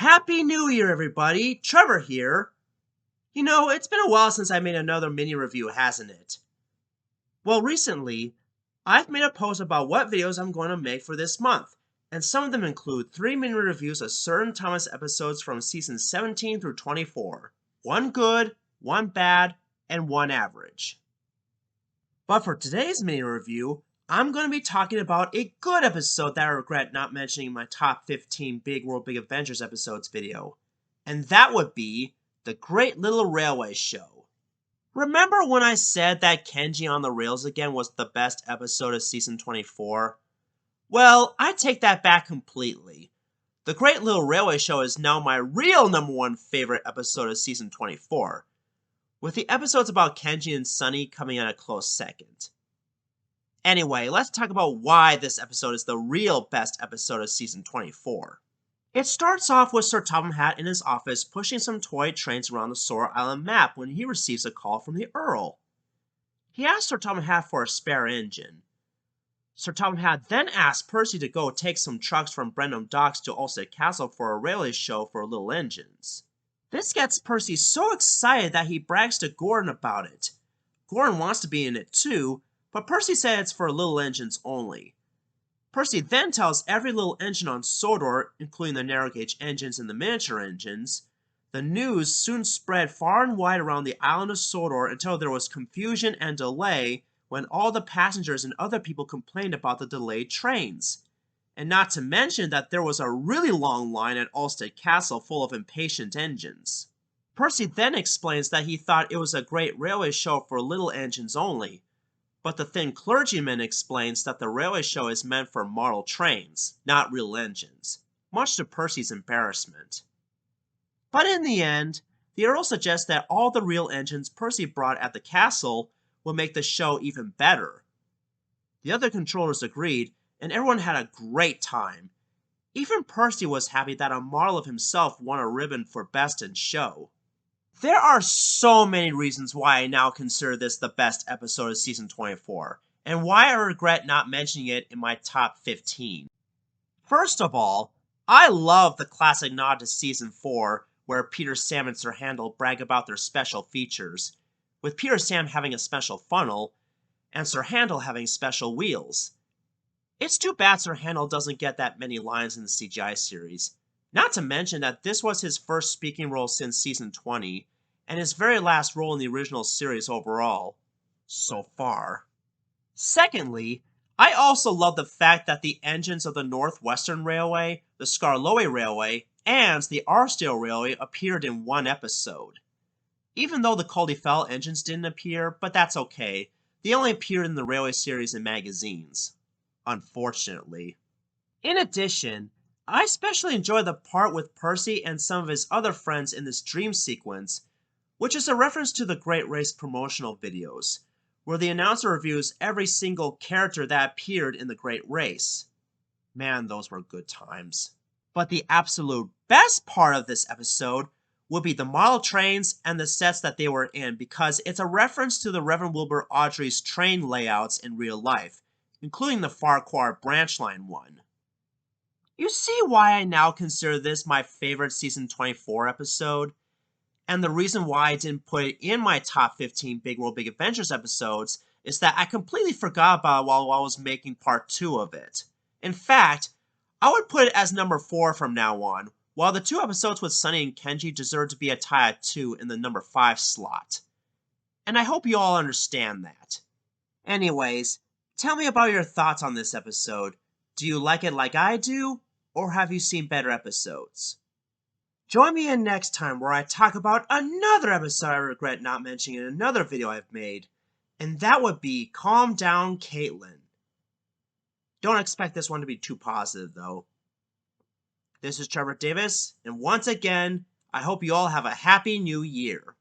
Happy New Year, everybody! Trevor here. You know, it's been a while since I made another mini review, hasn't it? Well, recently, I've made a post about what videos I'm going to make for this month, and some of them include 3 mini reviews of certain Thomas episodes from season 17 through 24. 1 good, 1 bad, and 1 average. But for today's mini review, I'm going to be talking about a good episode that I regret not mentioning in my top 15 Big World Big Adventures episodes video. And that would be The Great Little Railway Show. Remember when I said that Kenji on the Rails Again was the best episode of season 24? Well, I take that back completely. The Great Little Railway Show is now my real number 1 favorite episode of season 24, with the episodes about Kenji and Sonny coming in a close second. Anyway, let's talk about why this episode is the real best episode of season 24. It starts off with Sir Topham Hatt in his office pushing some toy trains around the Sora Island map when he receives a call from the Earl. He asks Sir Topham Hatt for a spare engine. Sir Topham Hatt then asks Percy to go take some trucks from Brendam Docks to Ulstead Castle for a railway show for little engines. This gets Percy so excited that he brags to Gordon about it. Gordon wants to be in it too, but Percy said it's for little engines only. Percy then tells every little engine on Sodor, including the narrow gauge engines and the miniature engines. The news soon spread far and wide around the island of Sodor until there was confusion and delay when all the passengers and other people complained about the delayed trains. And not to mention that there was a really long line at Ulstead Castle full of impatient engines. Percy then explains that he thought it was a great railway show for little engines only, but the thin clergyman explains that the railway show is meant for model trains, not real engines, much to Percy's embarrassment. But in the end, the Earl suggests that all the real engines Percy brought at the castle will make the show even better. The other controllers agreed, and everyone had a great time. Even Percy was happy that a model of himself won a ribbon for Best in Show. There are so many reasons why I now consider this the best episode of season 24, and why I regret not mentioning it in my top 15. First of all, I love the classic nod to season 4, where Peter, Sam, and Sir Handel brag about their special features, with Peter Sam having a special funnel, and Sir Handel having special wheels. It's too bad Sir Handel doesn't get that many lines in the CGI series, not to mention that this was his first speaking role since season 20, and his very last role in the original series overall, so far. Secondly, I also love the fact that the engines of the Northwestern Railway, the Skarloey Railway, and the Archdale Railway appeared in one episode. Even though the Culdifell engines didn't appear, but that's okay, they only appeared in the Railway series and magazines. Unfortunately. In addition, I especially enjoy the part with Percy and some of his other friends in this dream sequence, which is a reference to the Great Race promotional videos, where the announcer reviews every single character that appeared in the Great Race. Man, those were good times. But the absolute best part of this episode would be the model trains and the sets that they were in, because it's a reference to the Reverend Wilbur Awdry's train layouts in real life, including the Farquhar branch line one. You see why I now consider this my favorite season 24 episode? And the reason why I didn't put it in my top 15 Big World Big Adventures episodes is that I completely forgot about it while I was making part 2 of it. In fact, I would put it as number 4 from now on, while the 2 episodes with Sonny and Kenji deserve to be a tie at 2 in the number 5 slot. And I hope you all understand that. Anyways, tell me about your thoughts on this episode. Do you like it like I do, or have you seen better episodes? Join me in next time where I talk about another episode I regret not mentioning in another video I've made, and that would be Calm Down, Caitlin. Don't expect this one to be too positive, though. This is Trevor Davis, and once again, I hope you all have a happy new year.